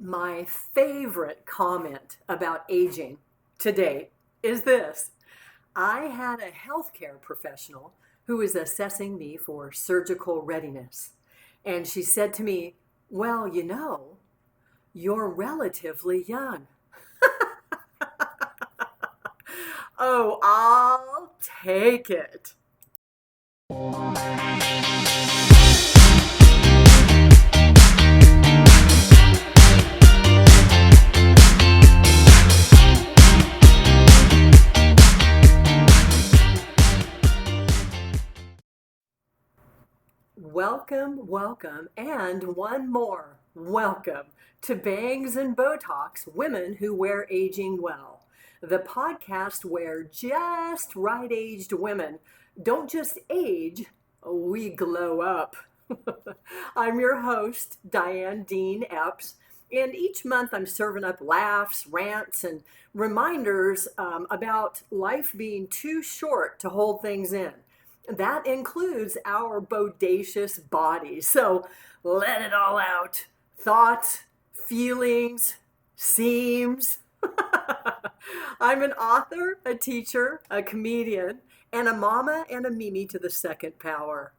My favorite comment about aging to date is this. I had a healthcare professional who was assessing me for surgical readiness. And she said to me, "Well, you're relatively young." Oh, I'll take it. Welcome, and one more welcome to Bangs and Botox, Women Who Wear Aging Well, the podcast where just right-aged women don't just age, we glow up. I'm your host, Diane Dean-Epps, and each month I'm serving up laughs, rants, and reminders about life being too short to hold things in. That includes our bodacious bodies. So let it all out. Thoughts, feelings, seams. I'm an author, a teacher, a comedian, and a mama and a Mimi to the second power.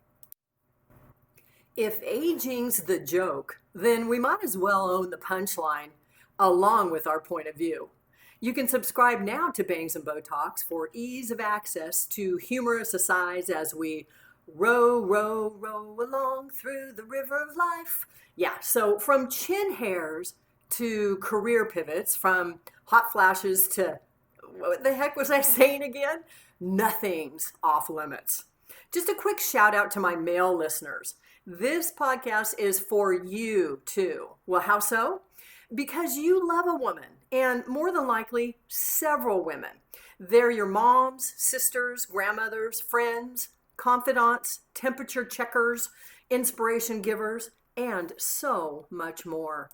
If aging's the joke, then we might as well own the punchline along with our point of view. You can subscribe now to Bangs and Botox for ease of access to humorous asides as we row along through the river of life. Yeah, so from chin hairs to career pivots, from hot flashes to, what the heck was I saying again? Nothing's off limits. Just a quick shout out to my male listeners. This podcast is for you too. Well, how so? Because you love a woman, and more than likely, several women. They're your moms, sisters, grandmothers, friends, confidants, temperature checkers, inspiration givers, and so much more.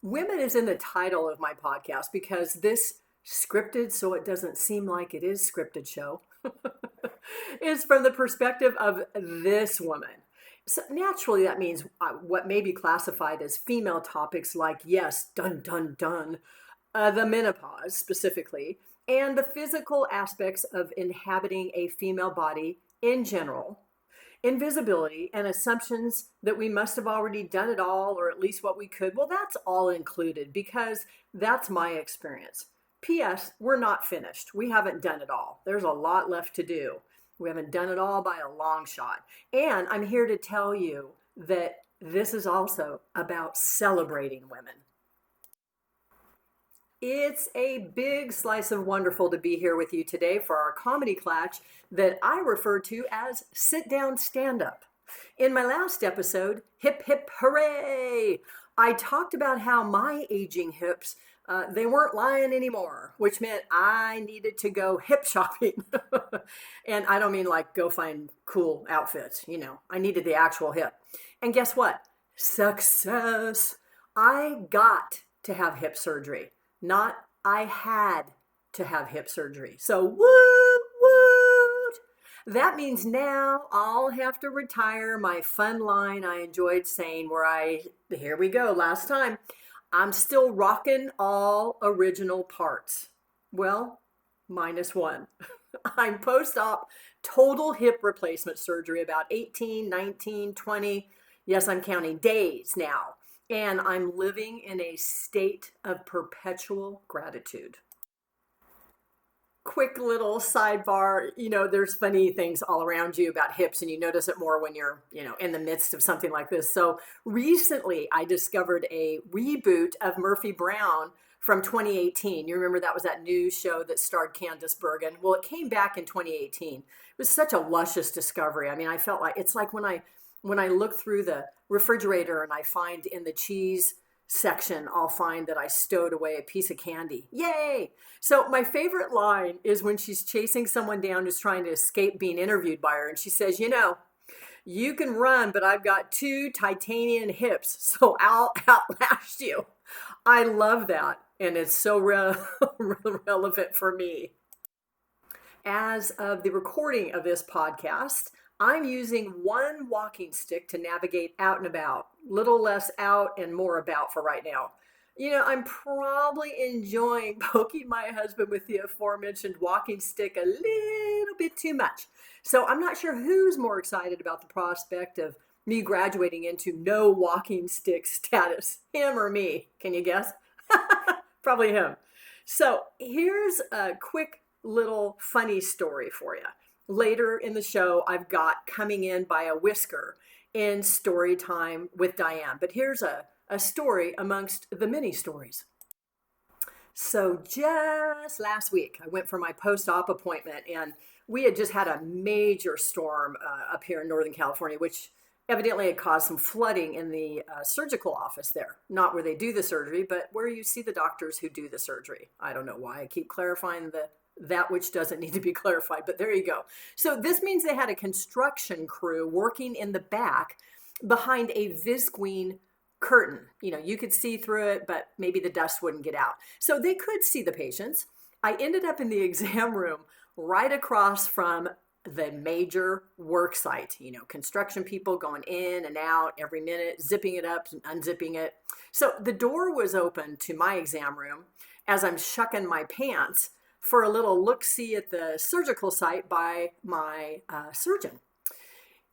Women is in the title of my podcast because this scripted, so it doesn't seem like it is scripted show, is from the perspective of this woman. So naturally, that means what may be classified as female topics like, yes, the menopause specifically, and the physical aspects of inhabiting a female body in general, invisibility, and assumptions that we must have already done it all, or at least what we could. Well, that's all included because that's my experience. P.S. We're not finished. We haven't done it all. There's a lot left to do. We haven't done it all by a long shot. And I'm here to tell you that this is also about celebrating women. It's a big slice of wonderful to be here with you today for our comedy clutch that I refer to as sit down stand up. In my last episode, hip hip hooray, I talked about how my aging hips they weren't lying anymore, which meant I needed to go hip shopping. And I don't mean like go find cool outfits, I needed the actual hip. And guess what? Success. I got to have hip surgery, not I had to have hip surgery. So woot, woot. That means now I'll have to retire my fun line I enjoyed saying here we go, last time. I'm still rocking all original parts. Well, minus one. I'm post-op total hip replacement surgery about 18, 19, 20. Yes, I'm counting days now. And I'm living in a state of perpetual gratitude. Quick little sidebar, there's funny things all around you about hips, and you notice it more when you're, in the midst of something like this. So recently I discovered a reboot of Murphy Brown from 2018. You remember that was that news show that starred Candace Bergen? Well, it came back in 2018. It was such a luscious discovery. I mean, I felt like it's like when I look through the refrigerator and I find in the cheese section, I'll find that I stowed away a piece of candy. Yay! So my favorite line is when she's chasing someone down who's trying to escape being interviewed by her. And she says, you can run, but I've got 2 titanium hips, so I'll outlast you. I love that. And it's so relevant for me. As of the recording of this podcast, I'm using one walking stick to navigate out and about, little less out and more about for right now. I'm probably enjoying poking my husband with the aforementioned walking stick a little bit too much. So I'm not sure who's more excited about the prospect of me graduating into no walking stick status, him or me. Can you guess? Probably him. So here's a quick little funny story for you. Later in the show, I've got Coming In by a Whisker in Storytime with Diane. But here's a story amongst the many stories. So just last week, I went for my post-op appointment, and we had just had a major storm up here in Northern California, which evidently had caused some flooding in the surgical office there. Not where they do the surgery, but where you see the doctors who do the surgery. I don't know why I keep clarifying that which doesn't need to be clarified, but there you go. So this means they had a construction crew working in the back behind a visqueen curtain. You could see through it, but maybe the dust wouldn't get out. So they could see the patients. I ended up in the exam room right across from the major work site, construction people going in and out every minute, zipping it up and unzipping it. So the door was open to my exam room as I'm shucking my pants for a little look-see at the surgical site by my surgeon.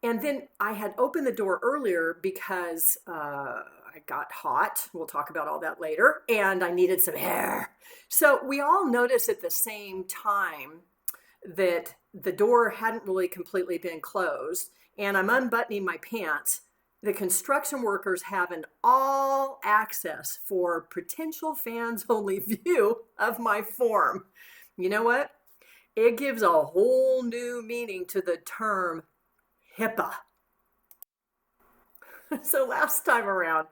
And then I had opened the door earlier because I got hot. We'll talk about all that later. And I needed some air. So we all noticed at the same time that the door hadn't really completely been closed. And I'm unbuttoning my pants. The construction workers have an all access for potential fans only view of my form. You know what? It gives a whole new meaning to the term HIPAA. So last time around,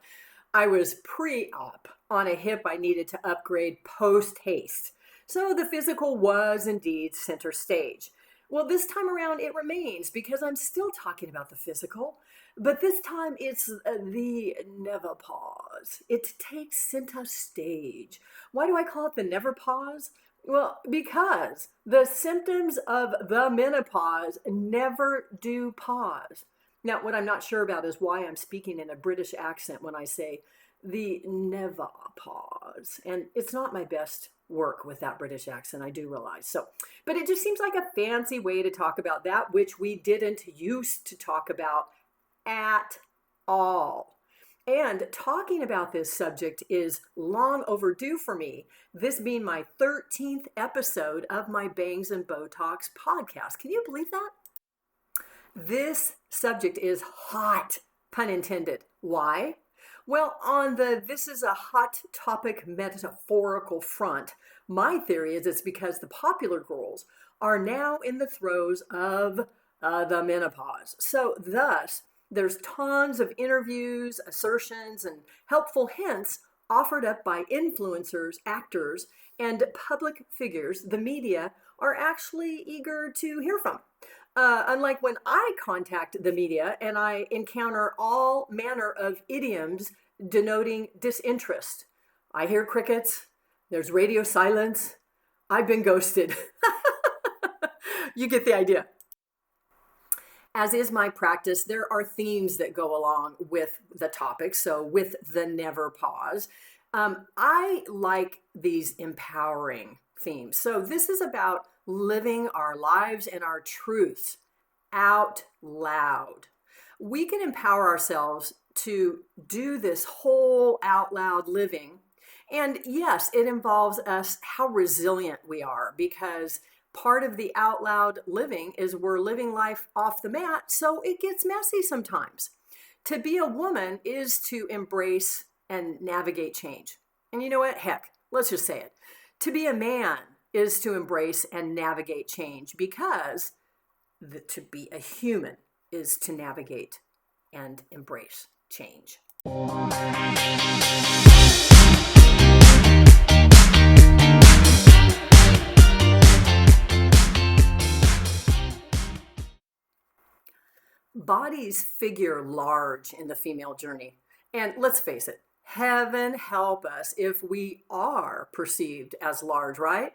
I was pre-op on a hip I needed to upgrade post-haste. So the physical was indeed center stage. Well, this time around it remains because I'm still talking about the physical, but this time it's the menopause. It takes center stage. Why do I call it the never pause? Well, because the symptoms of the menopause never do pause. Now, what I'm not sure about is why I'm speaking in a British accent when I say the never pause. And it's not my best work with that British accent, I do realize. But it just seems like a fancy way to talk about that which we didn't used to talk about at all. And talking about this subject is long overdue for me, this being my 13th episode of my Bangs and Botox podcast. Can you believe that? This subject is hot, pun intended. Why? Well, on the this is a hot topic metaphorical front, my theory is it's because the popular girls are now in the throes of the menopause. So thus, there's tons of interviews, assertions, and helpful hints offered up by influencers, actors, and public figures the media are actually eager to hear from. Unlike when I contact the media and I encounter all manner of idioms denoting disinterest. I hear crickets, there's radio silence, I've been ghosted. You get the idea. As is my practice, there are themes that go along with the topic. So with the never pause, I like these empowering themes. So this is about living our lives and our truths out loud. We can empower ourselves to do this whole out loud living. And yes, it involves us how resilient we are, because part of the out loud living is we're living life off the mat, so it gets messy sometimes. To be a woman is to embrace and navigate change. And you know what? Heck, let's just say it. To be a man is to embrace and navigate change, because to be a human is to navigate and embrace change. Bodies figure large in the female journey. And let's face it, heaven help us if we are perceived as large, right?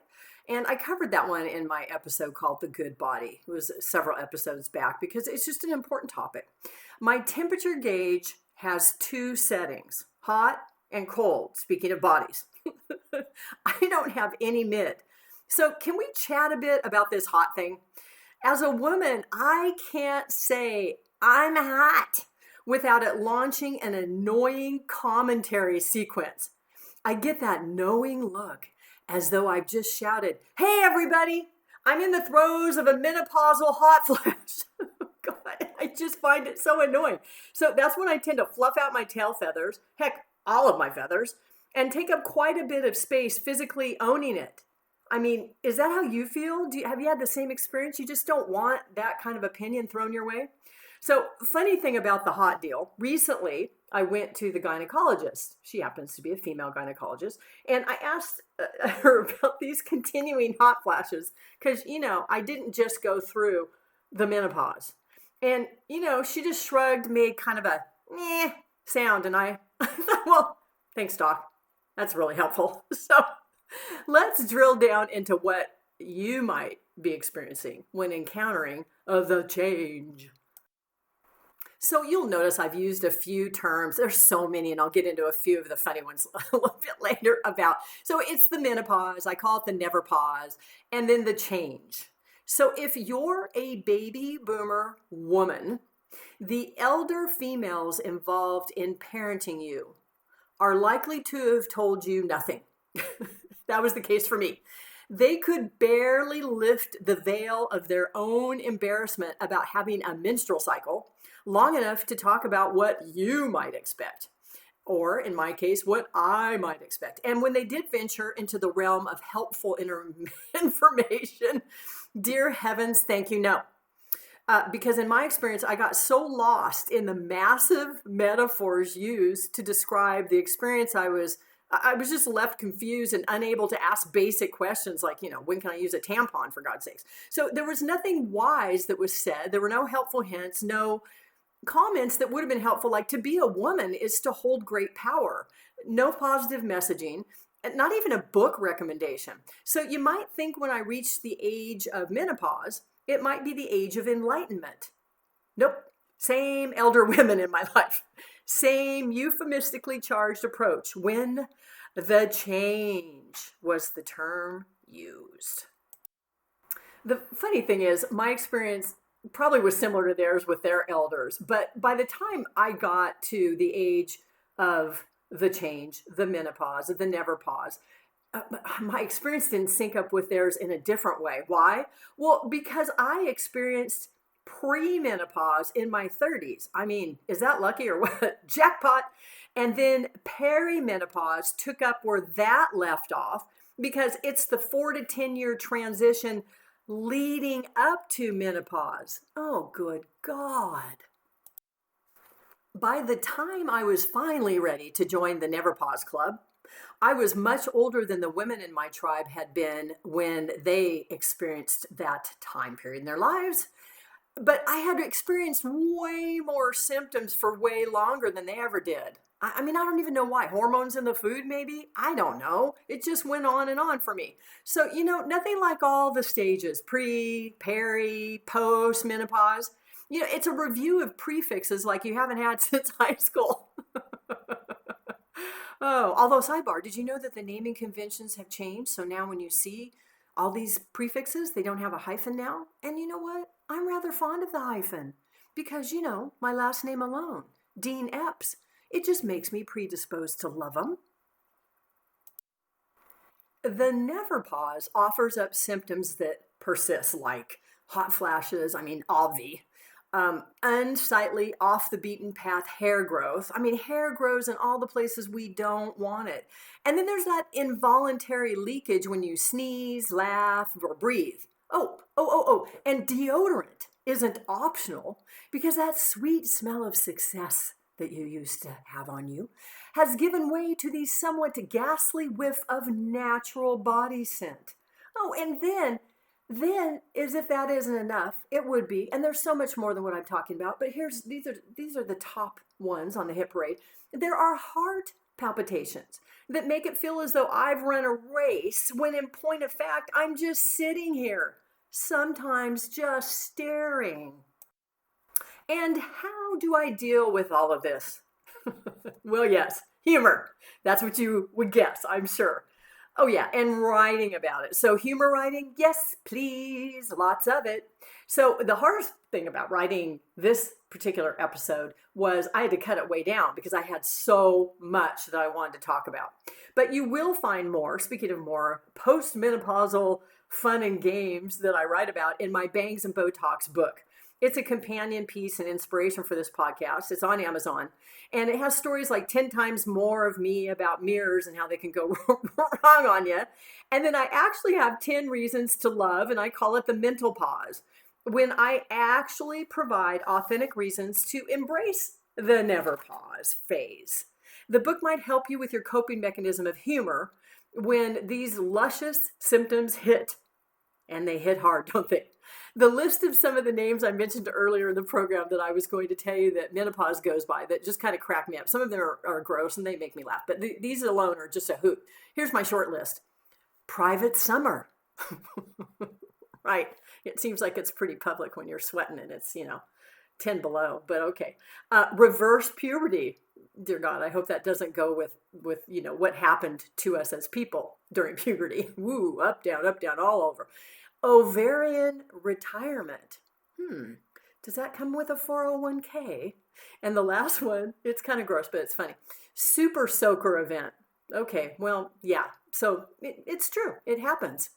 And I covered that one in my episode called The Good Body. It was several episodes back because it's just an important topic. My temperature gauge has two settings, hot and cold, speaking of bodies. I don't have any mid. So can we chat a bit about this hot thing? As a woman, I can't say I'm hot without it launching an annoying commentary sequence. I get that knowing look as though I've just shouted, "Hey everybody, I'm in the throes of a menopausal hot flash." God, I just find it so annoying. So that's when I tend to fluff out my tail feathers, heck, all of my feathers, and take up quite a bit of space physically owning it. I mean, is that how you feel? Have you had the same experience? You just don't want that kind of opinion thrown your way? So, funny thing about the hot deal, recently I went to the gynecologist. She happens to be a female gynecologist. And I asked her about these continuing hot flashes because, I didn't just go through the menopause. And, she just shrugged, made kind of a meh sound. And I thought, well, thanks, doc. That's really helpful. So let's drill down into what you might be experiencing when encountering the change. So you'll notice I've used a few terms. There's so many, and I'll get into a few of the funny ones a little bit later about. So it's the menopause. I call it the never pause, and then the change. So if you're a baby boomer woman, the elder females involved in parenting you are likely to have told you nothing. That was the case for me. They could barely lift the veil of their own embarrassment about having a menstrual cycle long enough to talk about what you might expect, or in my case, what I might expect. And when they did venture into the realm of helpful information, dear heavens, thank you, no. Because in my experience, I got so lost in the massive metaphors used to describe the experience I was just left confused and unable to ask basic questions like, when can I use a tampon, for God's sakes? So there was nothing wise that was said. There were no helpful hints, no comments that would have been helpful, like to be a woman is to hold great power. No positive messaging, not even a book recommendation. So you might think when I reach the age of menopause, it might be the age of enlightenment. Nope. Same elder women in my life. Same euphemistically charged approach. When the change was the term used. The funny thing is, my experience probably was similar to theirs with their elders. But by the time I got to the age of the change, the menopause, the never pause, my experience didn't sync up with theirs in a different way. Why? Well, because I experienced pre-menopause in my 30s. I mean, is that lucky or what? Jackpot. And then perimenopause took up where that left off because it's the 4 to 10 year transition leading up to menopause. Oh, good God. By the time I was finally ready to join the Never Pause Club, I was much older than the women in my tribe had been when they experienced that time period in their lives. But I had experienced way more symptoms for way longer than they ever did. I mean, I don't even know why. Hormones in the food, maybe? I don't know. It just went on and on for me. So, nothing like all the stages, pre, peri, post, menopause. It's a review of prefixes like you haven't had since high school. Oh, although sidebar, did you know that the naming conventions have changed? So now when you see all these prefixes, they don't have a hyphen now. And you know what? I'm rather fond of the hyphen because, my last name alone, Dean-Epps, it just makes me predisposed to love them. The never pause offers up symptoms that persist, like hot flashes, obvi, unsightly, off the beaten path hair growth. Hair grows in all the places we don't want it. And then there's that involuntary leakage when you sneeze, laugh, or breathe. Oh, and deodorant isn't optional because that sweet smell of success that you used to have on you has given way to the somewhat ghastly whiff of natural body scent. Oh, and then, as if that isn't enough, it would be, and there's so much more than what I'm talking about, but these are the top ones on the hit parade. There are heart palpitations, that make it feel as though I've run a race when in point of fact, I'm just sitting here, sometimes just staring. And how do I deal with all of this? Well, yes, humor. That's what you would guess, I'm sure. Oh, yeah, and writing about it. So, humor writing, yes, please, lots of it. So, the hardest thing about writing this particular episode was I had to cut it way down because I had so much that I wanted to talk about. But you will find more, speaking of more, postmenopausal fun and games that I write about in my Bangs and Botox book. It's a companion piece and inspiration for this podcast. It's on Amazon. And it has stories like 10 times more of me about mirrors and how they can go wrong on you. And then I actually have 10 reasons to love, and I call it the mental pause, when I actually provide authentic reasons to embrace the never pause phase. The book might help you with your coping mechanism of humor when these luscious symptoms hit. And they hit hard, don't they? The list of some of the names I mentioned earlier in the program that I was going to tell you that menopause goes by that just kind of crack me up. Some of them are gross and they make me laugh, but these alone are just a hoot. Here's my short list. Private summer. Right. It seems like it's pretty public when you're sweating and it's, 10 below, but okay. Reverse puberty. Dear God, I hope that doesn't go with what happened to us as people during puberty. Woo, up, down, all over. Ovarian retirement. Does that come with a 401k? And the last one, it's kind of gross, but it's funny. Super soaker event. Okay, well, yeah. So it's true. It happens.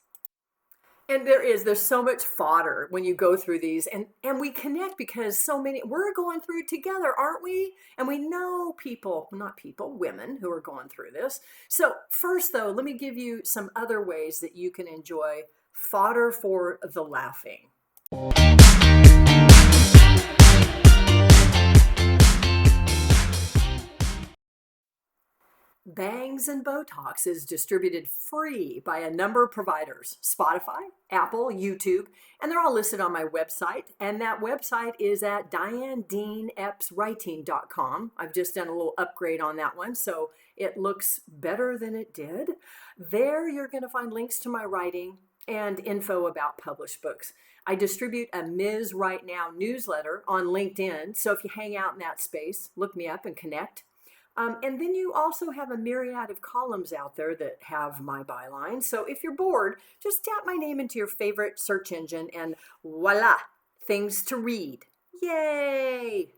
And there's so much fodder when you go through these and we connect because we're going through it together, aren't we? And we know women who are going through this. So first though, let me give you some other ways that you can enjoy fodder for the laughing. Bangs and Botox is distributed free by a number of providers, Spotify, Apple, YouTube, and they're all listed on my website. And that website is at Dean-Epps.com. I've just done a little upgrade on that one, so it looks better than it did. There you're going to find links to my writing and info about published books. I distribute a Ms. Right Now newsletter on LinkedIn, so if you hang out in that space, look me up and connect. And then you also have a myriad of columns out there that have my byline. So if you're bored, just tap my name into your favorite search engine and voila, things to read. Yay!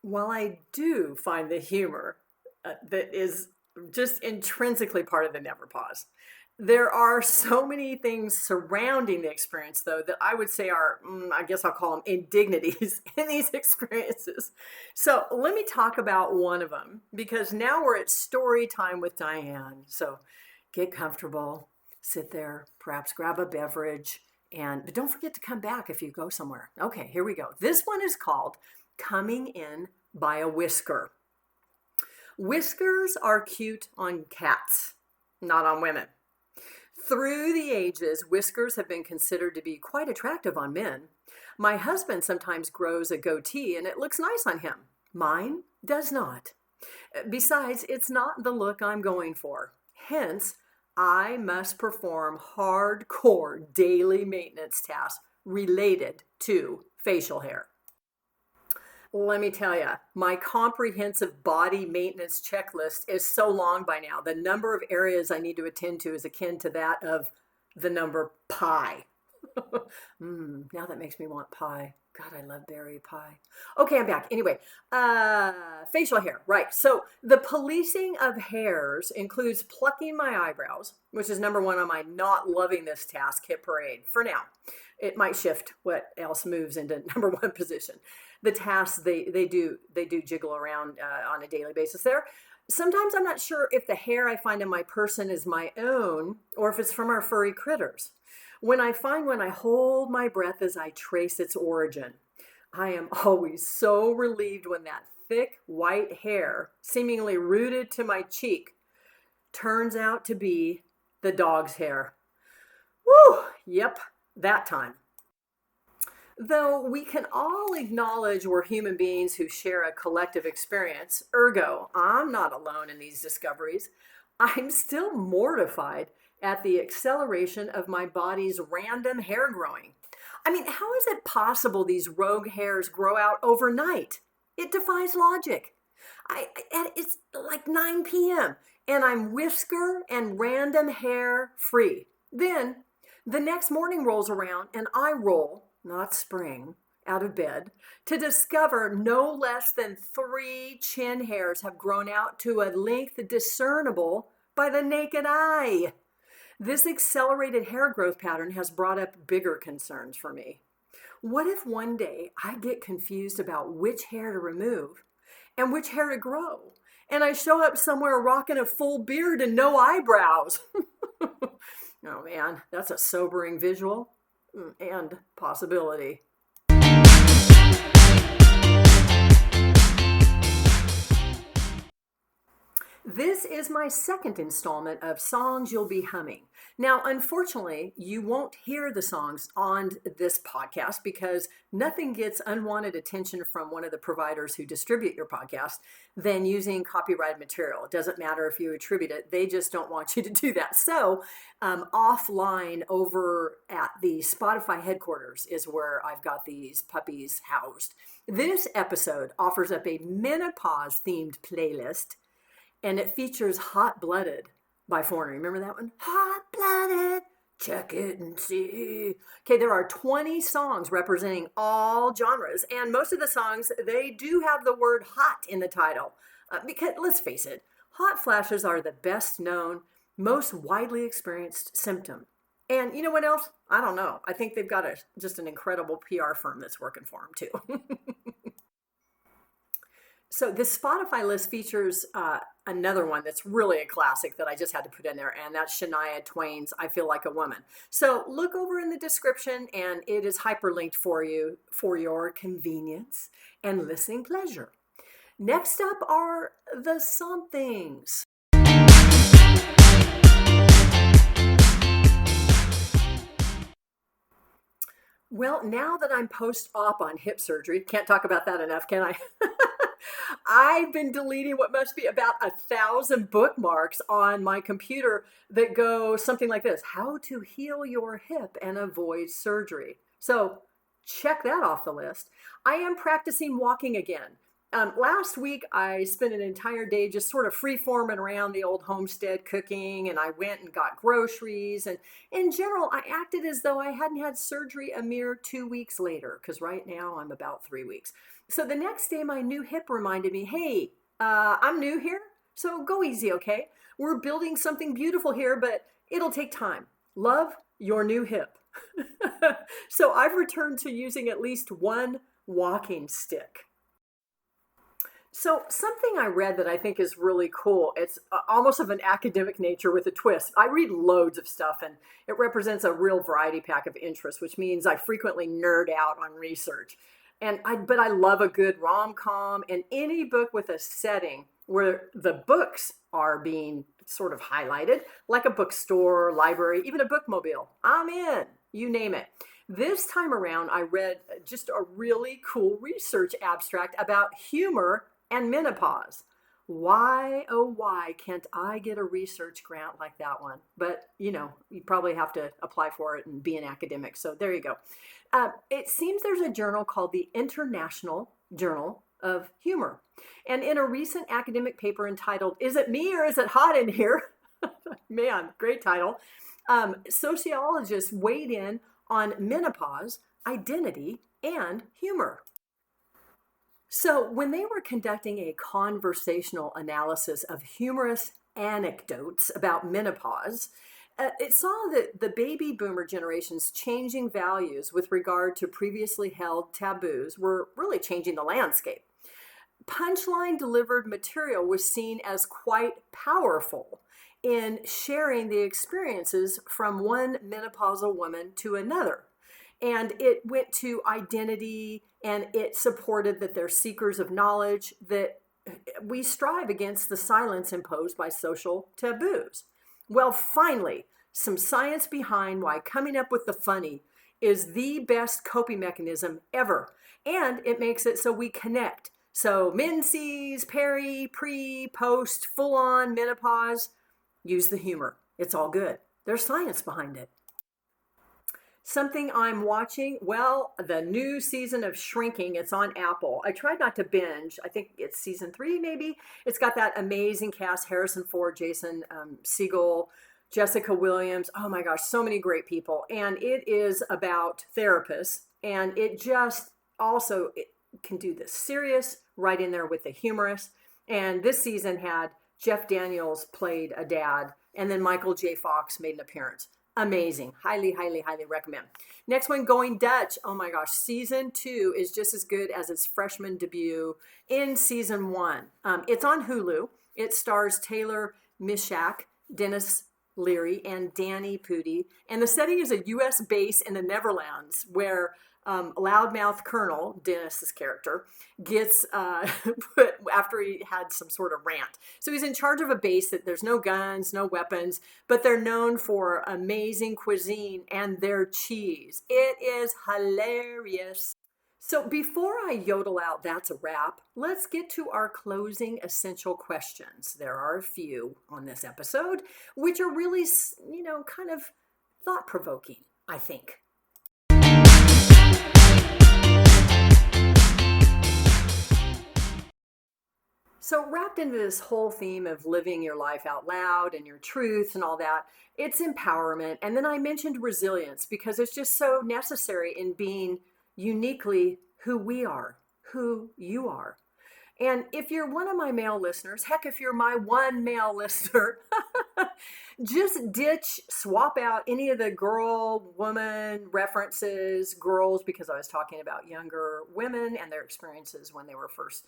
While I do find the humor that is just intrinsically part of the never pause, there are so many things surrounding the experience, though, that I would say are, I guess I'll call them indignities in these experiences. So let me talk about one of them, because now we're at story time with Diane. So get comfortable, sit there, perhaps grab a beverage, but don't forget to come back if you go somewhere. Okay, here we go. This one is called Coming In by a Whisker. Whiskers are cute on cats, not on women. Through the ages, whiskers have been considered to be quite attractive on men. My husband sometimes grows a goatee and it looks nice on him. Mine does not. Besides, it's not the look I'm going for. Hence, I must perform hardcore daily maintenance tasks related to facial hair. Let me tell you, my comprehensive body maintenance checklist is so long by now. The number of areas I need to attend to is akin to that of the number pi. Now that makes me want pie. God, I love berry pie. Okay, I'm back. Anyway, facial hair, right. So the policing of hairs includes plucking my eyebrows, which is number one on my not loving this task hit parade for now. It might shift what else moves into number one position. The tasks they do jiggle around on a daily basis there. Sometimes I'm not sure if the hair I find in my person is my own or if it's from our furry critters. When I find one, I hold my breath as I trace its origin. I am always so relieved when that thick white hair, seemingly rooted to my cheek, turns out to be the dog's hair. Woo! Yep, that time. Though we can all acknowledge we're human beings who share a collective experience, ergo, I'm not alone in these discoveries, I'm still mortified at the acceleration of my body's random hair growing. I mean, how is it possible these rogue hairs grow out overnight? It defies logic. It's like 9 p.m. and I'm whisker and random hair free. Then the next morning rolls around and I roll, not spring, out of bed to discover no less than 3 chin hairs have grown out to a length discernible by the naked eye. This accelerated hair growth pattern has brought up bigger concerns for me. What if one day I get confused about which hair to remove and which hair to grow, and I show up somewhere rocking a full beard and no eyebrows? Oh man, that's a sobering visual and possibility. This is my second installment of Songs You'll Be Humming. Now, unfortunately, you won't hear the songs on this podcast because nothing gets unwanted attention from one of the providers who distribute your podcast than using copyrighted material. It doesn't matter if you attribute it, they just don't want you to do that. So, offline over at the Spotify headquarters is where I've got these puppies housed. This episode offers up a menopause-themed playlist, and it features Hot Blooded by Foreigner. Remember that one? Hot Blooded, check it and see. Okay, there are 20 songs representing all genres, and most of the songs, they do have the word hot in the title. Because let's face it, hot flashes are the best known, most widely experienced symptom. And you know what else? I don't know. I think they've got just an incredible PR firm that's working for them too. So this Spotify list features another one that's really a classic that I just had to put in there, and that's Shania Twain's I Feel Like a Woman. So look over in the description, and it is hyperlinked for you for your convenience and listening pleasure. Next up are the somethings. Well, now that I'm post-op on hip surgery, can't talk about that enough, can I? I've been deleting what must be about 1,000 bookmarks on my computer that go something like this: how to heal your hip and avoid surgery. So check that off the list. I am practicing walking again. Last week, I spent an entire day just sort of free-forming around the old homestead cooking, and I went and got groceries. And in general, I acted as though I hadn't had surgery a mere 2 weeks later, because right now I'm about 3 weeks. So the next day, my new hip reminded me, hey, I'm new here, so go easy, okay? We're building something beautiful here, but it'll take time. Love, your new hip. So I've returned to using at least one walking stick. So something I read that I think is really cool, it's almost of an academic nature with a twist. I read loads of stuff, and it represents a real variety pack of interests, which means I frequently nerd out on research. But I love a good rom-com and any book with a setting where the books are being sort of highlighted, like a bookstore, library, even a bookmobile. I'm in, you name it. This time around, I read just a really cool research abstract about humor and menopause. Why, oh why can't I get a research grant like that one? But, you probably have to apply for it and be an academic. So there you go. It seems there's a journal called the International Journal of Humor. And in a recent academic paper entitled, Is It Me or Is It Hot in Here? Man, great title. Sociologists weighed in on menopause, identity, and humor. So when they were conducting a conversational analysis of humorous anecdotes about menopause, it saw that the baby boomer generation's changing values with regard to previously held taboos were really changing the landscape. Punchline delivered material was seen as quite powerful in sharing the experiences from one menopausal woman to another. And it went to identity, and it supported that they're seekers of knowledge, that we strive against the silence imposed by social taboos. Well, finally, some science behind why coming up with the funny is the best coping mechanism ever. And it makes it so we connect. So menses, peri, pre, post, full-on menopause, use the humor. It's all good. There's science behind it. Something I'm watching, well, the new season of Shrinking. It's on Apple. I tried not to binge. I think it's season 3, maybe. It's got that amazing cast: Harrison Ford, Jason Segel, Jessica Williams. Oh my gosh, so many great people. And it is about therapists. And it just also it can do the serious right in there with the humorous. And this season had Jeff Daniels played a dad, and then Michael J. Fox made an appearance. Amazing. Highly, highly, highly recommend. Next one, Going Dutch. Oh my gosh. Season 2 is just as good as its freshman debut in season 1. It's on Hulu. It stars Taylor Mishak, Dennis Leary, and Danny Pudi. And the setting is a U.S. base in the Netherlands where loudmouth Colonel, Dennis's character, gets put after he had some sort of rant. So he's in charge of a base that there's no guns, no weapons, but they're known for amazing cuisine and their cheese. It is hilarious. So before I yodel out, that's a wrap, let's get to our closing essential questions. There are a few on this episode, which are really, kind of thought-provoking, I think. So wrapped into this whole theme of living your life out loud and your truth and all that, it's empowerment. And then I mentioned resilience because it's just so necessary in being uniquely who we are, who you are. And if you're one of my male listeners, heck, if you're my one male listener, just swap out any of the girl, woman references, girls, because I was talking about younger women and their experiences when they were first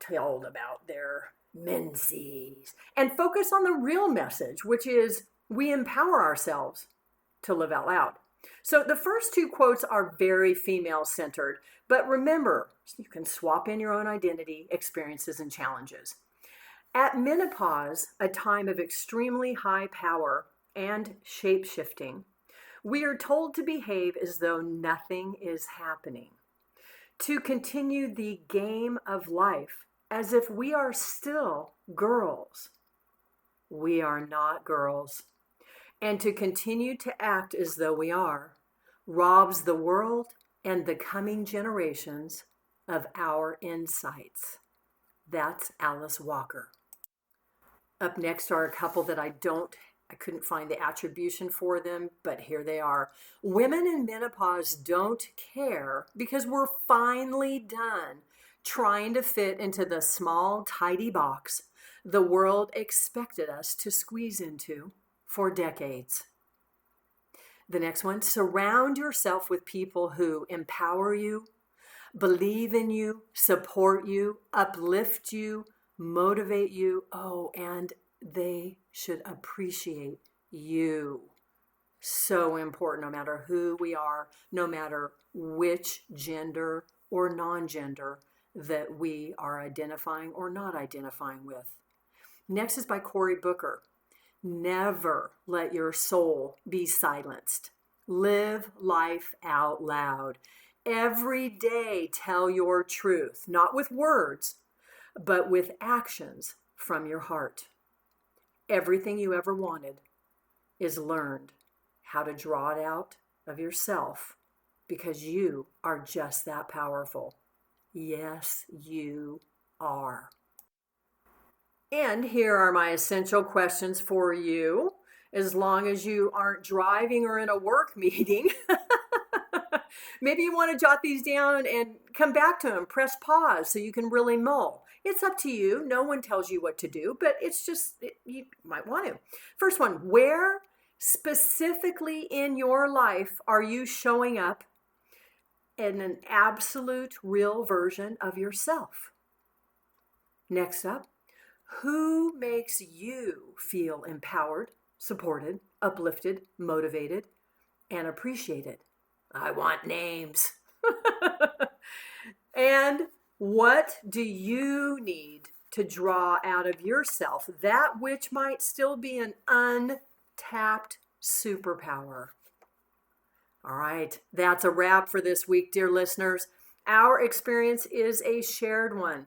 told about their menses, and focus on the real message, which is we empower ourselves to live out loud. So the first 2 quotes are very female centered, but remember, you can swap in your own identity, experiences, and challenges. At menopause, a time of extremely high power and shape-shifting, we are told to behave as though nothing is happening, to continue the game of life as if we are still girls. We are not girls. And to continue to act as though we are robs the world and the coming generations of our insights. That's Alice Walker. Up next are a couple that I couldn't find the attribution for them, but here they are. Women in menopause don't care because we're finally done trying to fit into the small, tidy box the world expected us to squeeze into for decades. The next one, surround yourself with people who empower you, believe in you, support you, uplift you, motivate you. Oh, and they should appreciate you. So important, no matter who we are, no matter which gender or non-gender that we are identifying or not identifying with. Next is by Cory Booker. Never let your soul be silenced. Live life out loud. Every day tell your truth, not with words, but with actions from your heart. Everything you ever wanted is learned how to draw it out of yourself because you are just that powerful. Yes, you are. And here are my essential questions for you. As long as you aren't driving or in a work meeting, maybe you want to jot these down and come back to them. Press pause so you can really mull. It's up to you. No one tells you what to do, but it's just, you might want to. First one, where specifically in your life are you showing up in an absolute real version of yourself? Next up, who makes you feel empowered, supported, uplifted, motivated, and appreciated? I want names. And what do you need to draw out of yourself that which might still be an untapped superpower? All right, that's a wrap for this week, dear listeners. Our experience is a shared one.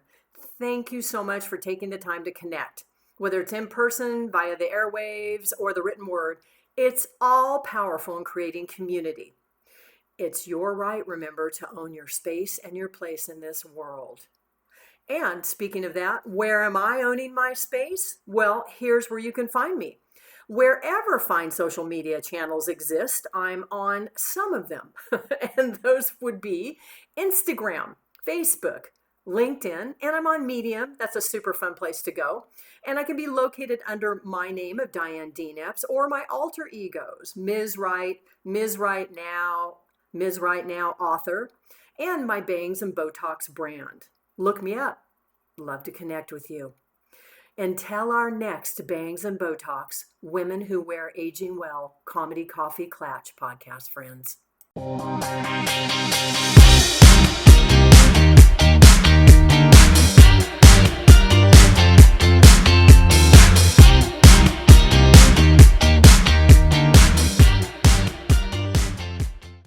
Thank you so much for taking the time to connect. Whether it's in person, via the airwaves, or the written word, it's all powerful in creating community. It's your right, remember, to own your space and your place in this world. And speaking of that, where am I owning my space? Well, here's where you can find me. Wherever fine social media channels exist, I'm on some of them. And those would be Instagram, Facebook, LinkedIn, and I'm on Medium. That's a super fun place to go. And I can be located under my name of Diane Dean-Epps or my alter egos, Ms. Right, Ms. Right Now, Ms. Right Now author, and my Bangs and Botox brand. Look me up. Love to connect with you. Until our next Bangs and Botox, Women Who Wear Aging Well Comedy Coffee Clatch podcast, friends.